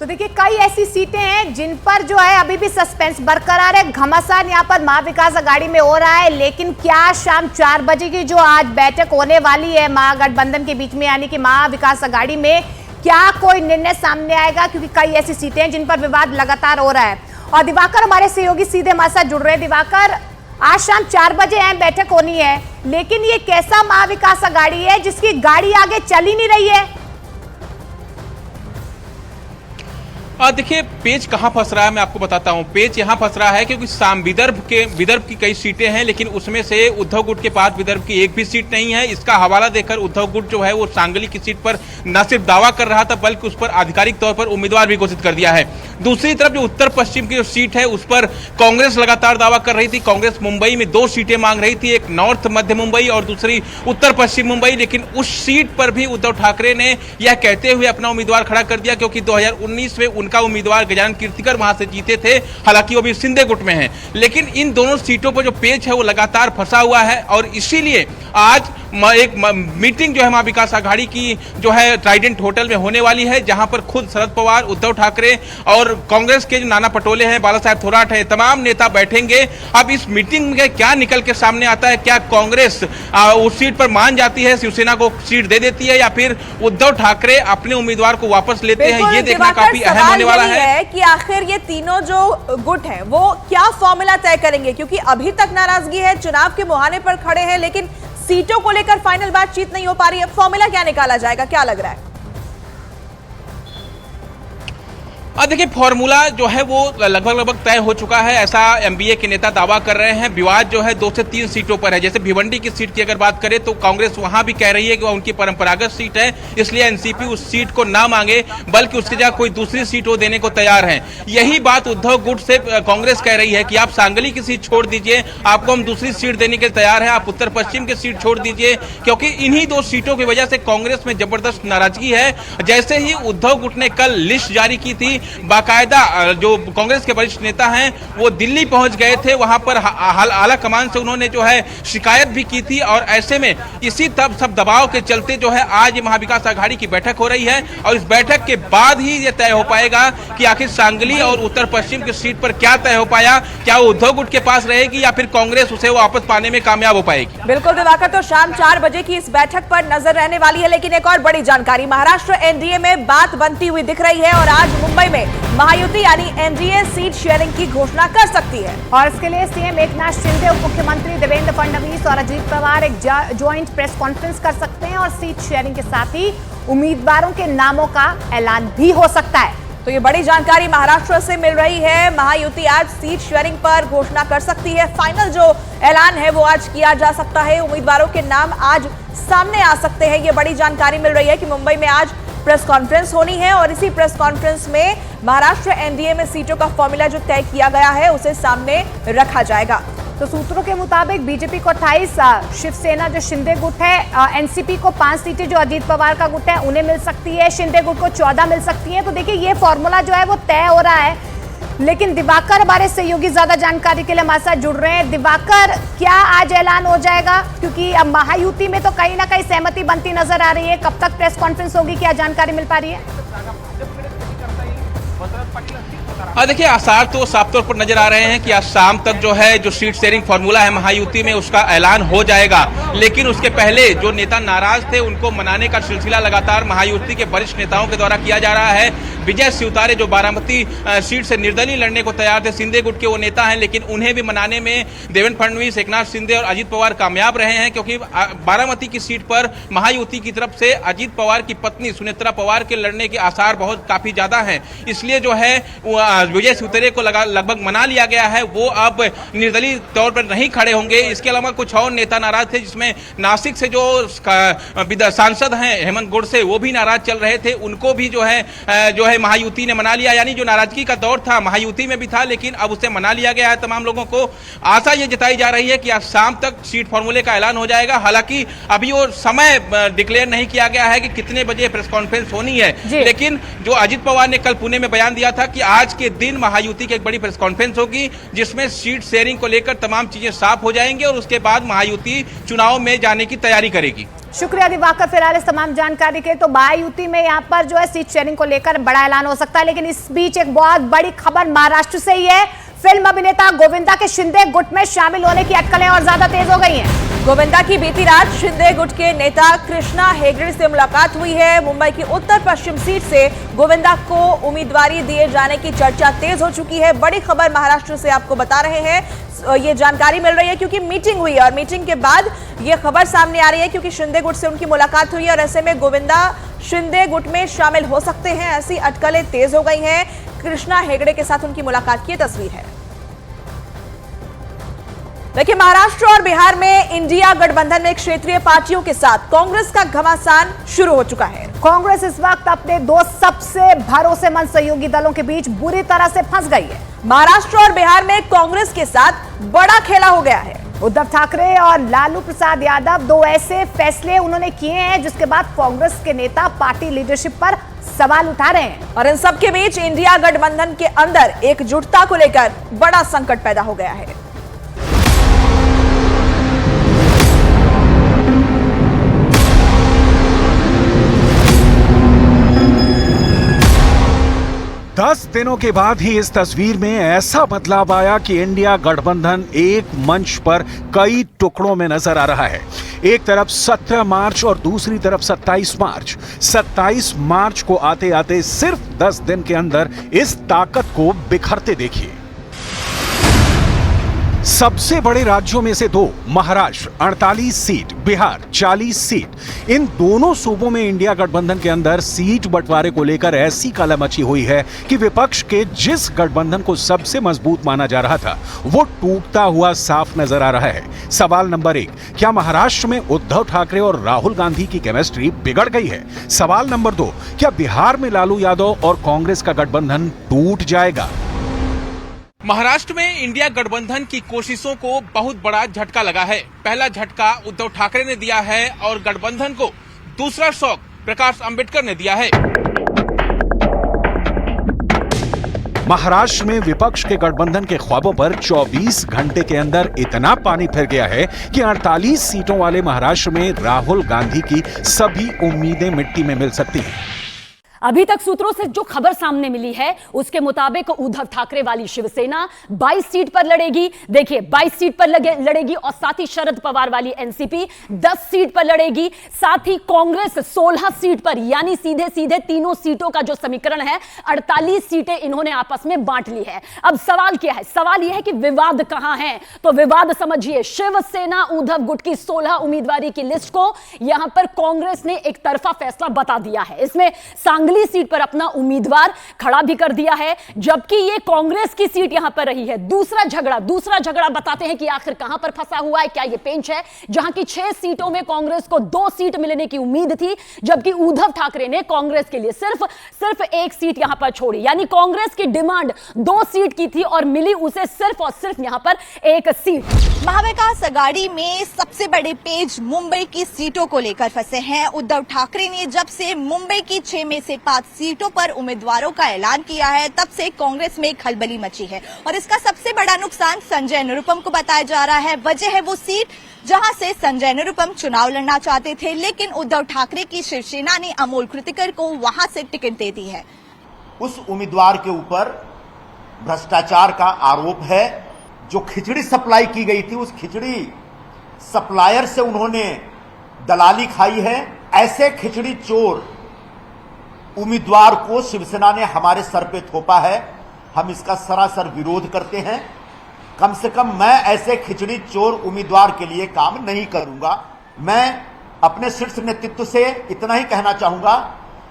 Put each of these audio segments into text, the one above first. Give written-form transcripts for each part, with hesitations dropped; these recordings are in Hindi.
तो देखिए कई ऐसी सीटें हैं जिन पर जो है अभी भी सस्पेंस बरकरार है। घमासान यहां पर महाविकास अघाड़ी में हो रहा है, लेकिन क्या शाम 4 बजे की जो आज बैठक होने वाली है महागठबंधन के बीच में, यानी कि महाविकास अघाड़ी में, क्या कोई निर्णय सामने आएगा? क्योंकि कई ऐसी सीटें हैं जिन पर विवाद लगातार हो रहा है। और दिवाकर हमारे सहयोगी सीधे हमारे साथ जुड़ रहे हैं। दिवाकर, आज शाम 4 बजे अहम बैठक होनी है, लेकिन ये कैसा महाविकास अघाड़ी है जिसकी गाड़ी आगे चल ही नहीं रही है? देखिए पेच कहां फंस रहा है, मैं आपको बताता हूं। पेच यहां फंस रहा है क्योंकि विदर्भ की कई सीटें हैं, लेकिन उसमें से उद्धव गुट के पास विदर्भ की एक भी सीट नहीं है। इसका हवाला देकर उद्धव गुट जो है वो सांगली की सीट पर न सिर्फ दावा कर रहा था, बल्कि उस पर आधिकारिक तौर पर उम्मीदवार भी घोषित कर दिया है। दूसरी तरफ जो उत्तर पश्चिम की जो सीट है उस पर कांग्रेस लगातार दावा कर रही थी। कांग्रेस मुंबई में 2 सीटें मांग रही थी, एक नॉर्थ मध्य मुंबई और दूसरी उत्तर पश्चिम मुंबई, लेकिन उस सीट पर भी उद्धव ठाकरे ने यह कहते हुए अपना उम्मीदवार खड़ा कर दिया, क्योंकि 2019 में उनका उम्मीदवार गजानन कीर्तिकर वहां से जीते थे। हालांकि वो भी शिंदे गुट में है, लेकिन इन दोनों सीटों पर जो पेच है वो लगातार फंसा हुआ है। और इसीलिए आज एक मीटिंग जो है महाविकास अघाड़ी की जो है ट्राइडेंट होटल में होने वाली है, जहां पर खुद शरद पवार, उद्धव ठाकरे और कांग्रेस के जो नाना पटोले हैं, बाला साहेब थोराट है, तमाम नेता बैठेंगे। अब इस मीटिंग में क्या निकल के सामने आता है? क्या कांग्रेस उस सीट पर मान जाती है, शिवसेना को सीट दे देती है, या फिर उद्धव ठाकरे अपने उम्मीदवार को वापस लेते हैं? ये देखना काफी अहम होने वाला है कि आखिर ये तीनों जो गुट हैं वो क्या फॉर्मूला तय करेंगे, क्योंकि अभी तक नाराजगी है, चुनाव के मुहाने पर खड़े हैं, लेकिन सीटों को लेकर फाइनल बातचीत नहीं हो पा रही है। फॉर्मूला क्या निकाला जाएगा, क्या लग रहा है? देखिए फॉर्मूला जो है वो लगभग तय हो चुका है, ऐसा एमबीए के नेता दावा कर रहे हैं। विवाद जो है 2 से 3 सीटों पर है। जैसे भिवंडी की सीट की अगर बात करें तो कांग्रेस वहां भी कह रही है कि वह उनकी परंपरागत सीट है, इसलिए एनसीपी उस सीट को ना मांगे, बल्कि उसकी जगह कोई दूसरी सीट वो देने को तैयार है। यही बात उद्धव गुट से कांग्रेस कह रही है कि आप सांगली की सीट छोड़ दीजिए, आपको हम दूसरी सीट देने के तैयार है, आप उत्तर पश्चिम की सीट छोड़ दीजिए, क्योंकि इन्हीं 2 सीटों की वजह से कांग्रेस में जबरदस्त नाराजगी है। जैसे ही उद्धव गुट ने कल लिस्ट जारी की थी, बाकायदा जो कांग्रेस के वरिष्ठ नेता हैं वो दिल्ली पहुंच गए थे, वहां पर आला कमान से उन्होंने जो है शिकायत भी की थी। और ऐसे में इसी सब दबाव के चलते जो है आज ये महाविकास अघाड़ी की बैठक हो रही है, और इस बैठक के बाद ही ये तय हो पाएगा कि आखिर सांगली और उत्तर पश्चिम की सीट पर क्या तय हो पाया, क्या वो उद्धव गुट के पास रहेगी या फिर कांग्रेस उसे वापस पाने में कामयाब हो पाएगी। बिल्कुल दिवाकर, तो शाम 4 बजे की इस बैठक पर नजर रहने वाली है। लेकिन एक और बड़ी जानकारी, महाराष्ट्र एनडीए में बात बनती हुई दिख रही है और आज मुंबई में महायुति यानी एनडीए सीट शेयरिंग की घोषणा कर सकती है। और इसके लिए सीएम एकनाथ शिंदे, उप मुख्यमंत्री देवेंद्र फडणवीस और अजीत पवार एक ज्वाइंट प्रेस कॉन्फ्रेंस कर सकते हैं, और सीट शेयरिंग के साथ ही उम्मीदवारों के नामों का ऐलान भी हो सकता है। तो ये बड़ी जानकारी महाराष्ट्र से मिल रही है। महायुति आज सीट शेयरिंग पर घोषणा कर सकती है। फाइनल जो ऐलान है वो आज किया जा सकता है। उम्मीदवारों के नाम आज सामने आ सकते हैं। ये बड़ी जानकारी मिल रही है कि मुंबई में आज प्रेस कॉन्फ्रेंस होनी है, और इसी प्रेस कॉन्फ्रेंस में महाराष्ट्र एनडीए में सीटों का फॉर्मूला जो तय किया गया है उसे सामने रखा जाएगा। तो सूत्रों के मुताबिक बीजेपी को 28, शिवसेना जो शिंदे गुट है, एनसीपी को 5 सीटें जो अजीत पवार का गुट है उन्हें मिल सकती है, शिंदे गुट को 14 मिल सकती है। तो देखिए ये फॉर्मूला जो है वो तय हो रहा है। लेकिन दिवाकर हमारे सहयोगी ज्यादा जानकारी के लिए हमारे साथ जुड़ रहे हैं। दिवाकर, क्या आज ऐलान हो जाएगा? क्योंकि अब महायुति में तो कहीं ना कहीं सहमति बनती नजर आ रही है। कब तक प्रेस कॉन्फ्रेंस होगी, क्या जानकारी मिल पा रही है? देखिए आसार तो साफ तौर पर नजर आ रहे हैं कि आज शाम तक जो है जो सीट शेयरिंग फॉर्मूला है महायुति में उसका ऐलान हो जाएगा। लेकिन उसके पहले जो नेता नाराज थे उनको मनाने का सिलसिला लगातार महायुति के वरिष्ठ नेताओं के द्वारा किया जा रहा है। विजय शिवतारे जो बारामती सीट से निर्दलीय लड़ने को तैयार थे, शिंदे गुट के वो नेता हैं, लेकिन उन्हें भी मनाने में देवेंद्र फडणवीस, एकनाथ शिंदे और अजीत पवार कामयाब रहे हैं, क्योंकि बारामती की सीट पर महायुति की तरफ से अजीत पवार की पत्नी सुनेत्रा पवार के लड़ने के आसार काफी ज्यादा हैं। इसलिए जो है विजय शिवतारे को लगभग मना लिया गया है, वो अब निर्दलीय तौर पर नहीं खड़े होंगे। इसके अलावा कुछ और नेता नाराज थे, जिसमें नासिक से जो सांसद हैं हेमंत गोडसे, वो भी नाराज चल रहे थे, उनको भी जो है महायुति ने मना लिया। यानी जो नाराजगी का दौर था महायुति में भी था, लेकिन अब उसे मना लिया गया है तमाम लोगों को। आशा ये जताई जा रही है कि आज शाम तक सीट फॉर्मूले का ऐलान हो जाएगा। हालांकि अभी वो समय डिक्लेयर नहीं किया गया है कि कितने बजे प्रेस कॉन्फ्रेंस होनी है, लेकिन जो अजीत पवार ने कल पुणे में बयान दिया था कि आज के दिन महायुति की एक बड़ी प्रेस कॉन्फ्रेंस होगी, जिसमें सीट शेयरिंग को लेकर तमाम चीजें साफ हो जाएंगी और उसके बाद महायुति चुनाव में जाने की तैयारी करेगी। शुक्रिया दिवाकर फिलहाल इस तमाम जानकारी के। तो महायुति में यहाँ पर जो है सीट शेयरिंग को लेकर बड़ा ऐलान हो सकता है, लेकिन इस बीच एक बहुत बड़ी खबर महाराष्ट्र से ही है। फिल्म अभिनेता गोविंदा के शिंदे गुट में शामिल होने की अटकलें और ज्यादा तेज हो गई हैं। गोविंदा की बीती रात शिंदे गुट के नेता कृष्णा हेगड़े से मुलाकात हुई है। मुंबई की उत्तर पश्चिम सीट से गोविंदा को उम्मीदवारी दिए जाने की चर्चा तेज हो चुकी है। बड़ी खबर महाराष्ट्र से आपको बता रहे हैं, ये जानकारी मिल रही है क्योंकि मीटिंग हुई है और मीटिंग के बाद ये खबर सामने आ रही है क्योंकि शिंदे गुट से उनकी मुलाकात हुई है और ऐसे में गोविंदा शिंदे गुट में शामिल हो सकते हैं, ऐसी अटकलें तेज हो गई हैं। कृष्णा हेगड़े के साथ उनकी मुलाकात की तस्वीर है। देखिए, महाराष्ट्र और बिहार में इंडिया गठबंधन में क्षेत्रीय पार्टियों के साथ कांग्रेस का घमासान शुरू हो चुका है। कांग्रेस इस वक्त अपने दो सबसे भरोसेमंद सहयोगी दलों के बीच बुरी तरह से फंस गई है। महाराष्ट्र और बिहार में कांग्रेस के साथ बड़ा खेला हो गया है। उद्धव ठाकरे और लालू प्रसाद यादव दो ऐसे फैसले उन्होंने किए हैं जिसके बाद कांग्रेस के नेता पार्टी लीडरशिप पर सवाल उठा रहे हैं। और इन सब के बीच इंडिया गठबंधन के अंदर एकजुटता को लेकर बड़ा संकट पैदा हो गया है। दस दिनों के बाद ही इस तस्वीर में ऐसा बदलाव आया कि इंडिया गठबंधन एक मंच पर कई टुकड़ों में नजर आ रहा है। एक तरफ 17 मार्च और दूसरी तरफ 27 मार्च। 27 मार्च को आते आते सिर्फ 10 दिन के अंदर इस ताकत को बिखरते देखिए। सबसे बड़े राज्यों में से दो, महाराष्ट्र 48 सीट, बिहार 40 सीट। इन दोनों सूबों में इंडिया गठबंधन के अंदर सीट बंटवारे को लेकर ऐसी काला मची हुई है कि विपक्ष के जिस गठबंधन को सबसे मजबूत माना जा रहा था वो टूटता हुआ साफ नजर आ रहा है। सवाल नंबर 1, क्या महाराष्ट्र में उद्धव ठाकरे और राहुल गांधी की केमिस्ट्री बिगड़ गई है? सवाल नंबर 2, क्या बिहार में लालू यादव और कांग्रेस का गठबंधन टूट जाएगा? महाराष्ट्र में इंडिया गठबंधन की कोशिशों को बहुत बड़ा झटका लगा है। पहला झटका उद्धव ठाकरे ने दिया है और गठबंधन को दूसरा शॉक प्रकाश अंबेडकर ने दिया है। महाराष्ट्र में विपक्ष के गठबंधन के ख्वाबों पर 24 घंटे के अंदर इतना पानी फिर गया है कि 48 सीटों वाले महाराष्ट्र में राहुल गांधी की सभी उम्मीदें मिट्टी में मिल सकती हैं। अभी तक सूत्रों से जो खबर सामने मिली है उसके मुताबिक उद्धव ठाकरे वाली शिवसेना 22 सीट पर लड़ेगी। देखिए, 22 सीट पर लड़ेगी और साथ ही शरद पवार वाली एनसीपी 10 सीट पर लड़ेगी। साथ ही कांग्रेस 16 सीट पर, यानी सीधे सीधे तीनों सीटों का जो समीकरण है 48 सीटें इन्होंने आपस में बांट ली है। अब सवाल क्या है? सवाल यह है कि विवाद कहां है? तो विवाद समझिए, शिवसेना उद्धव गुट की 16 उम्मीदवारी की लिस्ट को यहां पर कांग्रेस ने एक तरफा फैसला बता दिया है। इसमें सांगली सीट पर अपना उम्मीदवार खड़ा भी कर दिया है, जबकि ये कांग्रेस की सीट यहां पर रही है। दूसरा झगड़ा बताते हैं कि आखिर कहां पर फंसा हुआ है। क्या ये पेंच है जहां की 6 सीटों में कांग्रेस को 2 सीट मिलने की उम्मीद थी, जबकि उद्धव ठाकरे ने कांग्रेस के लिए सिर्फ 1 सीट यहां पर छोड़ी। यानी कांग्रेस की डिमांड 2 सीट की थी और मिली उसे सिर्फ और सिर्फ यहां पर 1 सीट। महाविकास आघाड़ी में सबसे बड़े पेज मुंबई की सीटों को लेकर फंसे हैं। उद्धव ठाकरे ने जब से मुंबई की 6 में से 5 सीटों पर उम्मीदवारों का ऐलान किया है, तब से कांग्रेस में खलबली मची है और इसका सबसे बड़ा नुकसान संजय निरुपम को बताया जा रहा है। वजह है वो सीट जहां से संजय निरुपम चुनाव लड़ना चाहते थे, लेकिन उद्धव ठाकरे की शिवसेना ने अमोल कृतिकर को वहां से टिकट दे दी है। उस उम्मीदवार के ऊपर भ्रष्टाचार का आरोप है। जो खिचड़ी सप्लाई की गई थी, उस खिचड़ी सप्लायर से उन्होंने दलाली खाई है। ऐसे खिचड़ी चोर उम्मीदवार को शिवसेना ने हमारे सर पे थोपा है। हम इसका सरासर विरोध करते हैं। कम से कम मैं ऐसे खिचड़ी चोर उम्मीदवार के लिए काम नहीं करूंगा। मैं अपने शीर्ष नेतृत्व से इतना ही कहना चाहूंगा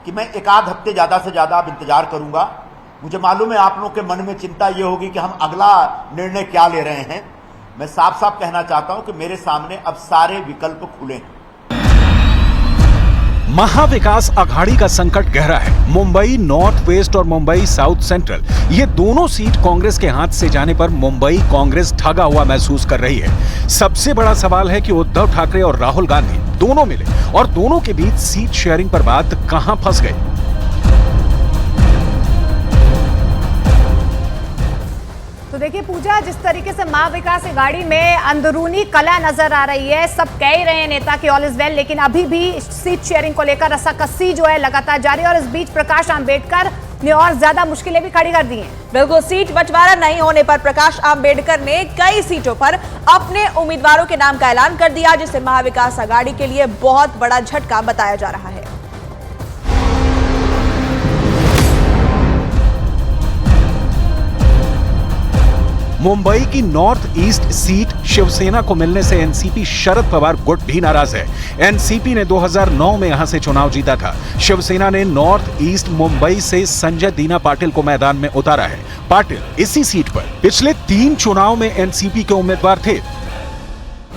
कि मैं 1 आध हफ्ते ज्यादा से ज्यादा अब इंतजार करूंगा। मुझे मालूम है आप लोगों के मन में चिंता यह होगी कि हम अगला निर्णय क्या ले रहे हैं। मैं साफ साफ कहना चाहता हूं कि मेरे सामने अब सारे विकल्प खुले हैं। महाविकास आघाड़ी का संकट गहरा है। मुंबई नॉर्थ वेस्ट और मुंबई साउथ सेंट्रल, ये दोनों सीट कांग्रेस के हाथ से जाने पर मुंबई कांग्रेस ठगा हुआ महसूस कर रही है। सबसे बड़ा सवाल है कि उद्धव ठाकरे और राहुल गांधी दोनों मिले और दोनों के बीच सीट शेयरिंग पर बात कहां फंस गई। तो देखिए पूजा, जिस तरीके से मां विकास अघाड़ी में अंदरूनी कला नजर आ रही है, सब कह ही रहे हैं नेता की ऑल इज वेल, लेकिन अभी भी सीट शेयरिंग को लेकर रस्साकसी जो है लगातार जारी है और इस बीच प्रकाश आंबेडकर ने और ज्यादा मुश्किलें भी खड़ी कर दी हैं। बिल्कुल, सीट बंटवारा नहीं होने पर प्रकाश आंबेडकर ने कई सीटों पर अपने उम्मीदवारों के नाम का ऐलान कर दिया, जिसे महाविकास अघाड़ी के लिए बहुत बड़ा झटका बताया जा रहा है। मुंबई की नॉर्थ ईस्ट सीट शिवसेना को मिलने से एनसीपी शरद पवार गुट भी नाराज है। एनसीपी ने 2009 में यहां से चुनाव जीता था। शिवसेना ने नॉर्थ ईस्ट मुंबई से संजय दीना पाटिल को मैदान में उतारा है। पाटिल इसी सीट पर पिछले 3 चुनाव में एनसीपी के उम्मीदवार थे।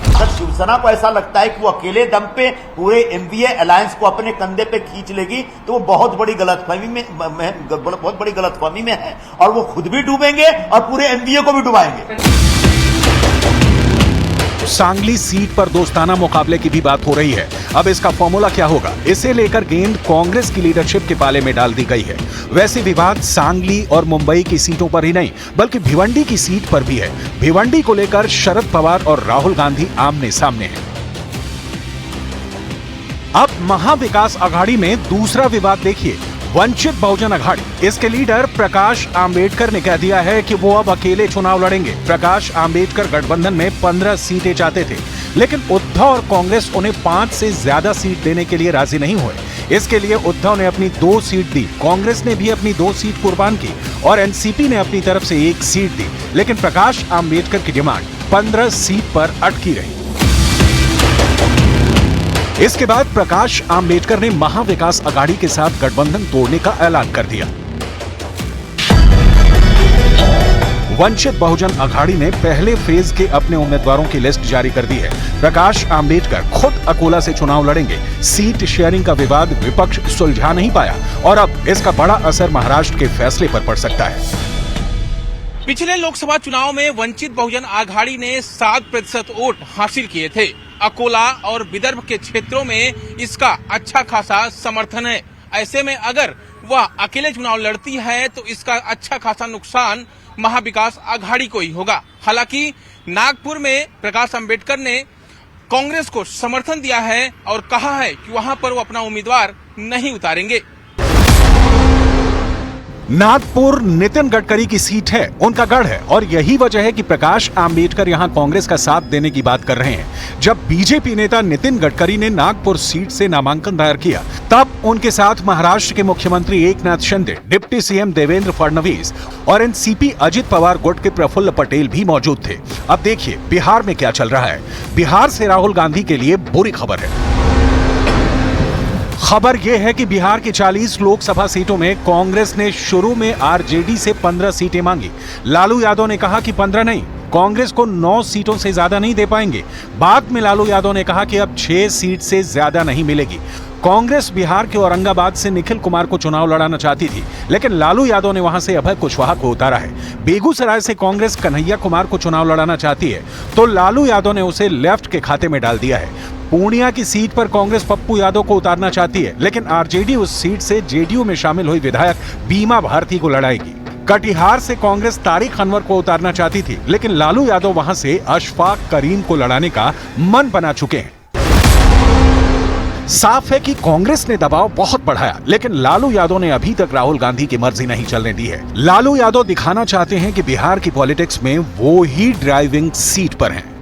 अगर शिवसेना को ऐसा लगता है कि वो अकेले दम पे पूरे एनडीए अलायंस को अपने कंधे पे खींच लेगी, तो वो बहुत बड़ी गलतफहमी में है और वो खुद भी डूबेंगे और पूरे एनडीए को भी डुबाएंगे। सांगली सीट पर दोस्ताना मुकाबले की भी बात हो रही है। अब इसका फॉर्मूला क्या होगा, इसे लेकर गेंद कांग्रेस की लीडरशिप के पाले में डाल दी गई है। वैसे विवाद सांगली और मुंबई की सीटों पर ही नहीं, बल्कि भिवंडी की सीट पर भी है। भिवंडी को लेकर शरद पवार और राहुल गांधी आमने सामने हैं। अब महाविकास अघाड़ी में दूसरा विवाद देखिए, वंचित बहुजन अघाड़ी। इसके लीडर प्रकाश आंबेडकर ने कह दिया है कि वो अब अकेले चुनाव लड़ेंगे। प्रकाश आंबेडकर गठबंधन में 15 सीटें चाहते थे, लेकिन उद्धव और कांग्रेस उन्हें 5 से ज्यादा सीट देने के लिए राजी नहीं हुए। इसके लिए उद्धव ने अपनी 2 सीट दी, कांग्रेस ने भी अपनी 2 सीट कुर्बान की और एनसीपी ने अपनी तरफ से 1 सीट दी। लेकिन प्रकाश आंबेडकर की डिमांड 15 सीट पर अटकी रही। इसके बाद प्रकाश आंबेडकर ने महाविकास अघाड़ी के साथ गठबंधन तोड़ने का ऐलान कर दिया। वंचित बहुजन अघाड़ी ने पहले फेज के अपने उम्मीदवारों की लिस्ट जारी कर दी है। प्रकाश आंबेडकर खुद अकोला से चुनाव लड़ेंगे। सीट शेयरिंग का विवाद विपक्ष सुलझा नहीं पाया और अब इसका बड़ा असर महाराष्ट्र के फैसले पर पड़ सकता है। पिछले लोकसभा चुनाव में वंचित बहुजन अघाड़ी ने 7% वोट हासिल किए थे। अकोला और विदर्भ के क्षेत्रों में इसका अच्छा खासा समर्थन है। ऐसे में अगर वह अकेले चुनाव लड़ती है तो इसका अच्छा खासा नुकसान महाविकास अघाड़ी को ही होगा। हालांकि नागपुर में प्रकाश आंबेडकर ने कांग्रेस को समर्थन दिया है और कहा है कि वहां पर वो अपना उम्मीदवार नहीं उतारेंगे। नागपुर नितिन गडकरी की सीट है, उनका गढ़ है और यही वजह है कि प्रकाश आंबेडकर यहां कांग्रेस का साथ देने की बात कर रहे हैं। जब बीजेपी नेता नितिन गडकरी ने नागपुर सीट से नामांकन दायर किया, तब उनके साथ महाराष्ट्र के मुख्यमंत्री एकनाथ शिंदे, डिप्टी सीएम देवेंद्र फडणवीस और एनसीपी अजित पवार गुट के प्रफुल्ल पटेल भी मौजूद थे। अब देखिए बिहार में क्या चल रहा है। बिहार से राहुल गांधी के लिए बुरी खबर है। खबर यह है कि बिहार की 40 लोकसभा सीटों में कांग्रेस ने शुरू में आरजेडी से 15 सीटें मांगी। लालू यादव ने कहा कि 15 नहीं, कांग्रेस को 9 सीटों से ज्यादा नहीं दे पाएंगे। बाद में लालू यादव ने कहा कि अब 6 सीट से ज्यादा नहीं मिलेगी। कांग्रेस बिहार के औरंगाबाद से निखिल कुमार को चुनाव लड़ाना चाहती थी, लेकिन लालू यादव ने वहां से अभय कुशवाहा को उतारा है। बेगूसराय से कांग्रेस कन्हैया कुमार को चुनाव लड़ाना चाहती है, तो लालू यादव ने उसे लेफ्ट के खाते में डाल दिया है। पूर्णिया की सीट पर कांग्रेस पप्पू यादव को उतारना चाहती है, लेकिन आरजेडी उस सीट से जेडीयू में शामिल हुई विधायक बीमा भारती को लड़ाएगी। कटिहार से कांग्रेस तारिक अनवर को उतारना चाहती थी, लेकिन लालू यादव वहां से अशफाक करीम को लड़ाने का मन बना चुके हैं। साफ है कि कांग्रेस ने दबाव बहुत बढ़ाया, लेकिन लालू यादव ने अभी तक राहुल गांधी की मर्जी नहीं चलने दी है। लालू यादव दिखाना चाहते हैं कि बिहार की पॉलिटिक्स में वो ही ड्राइविंग सीट पर हैं।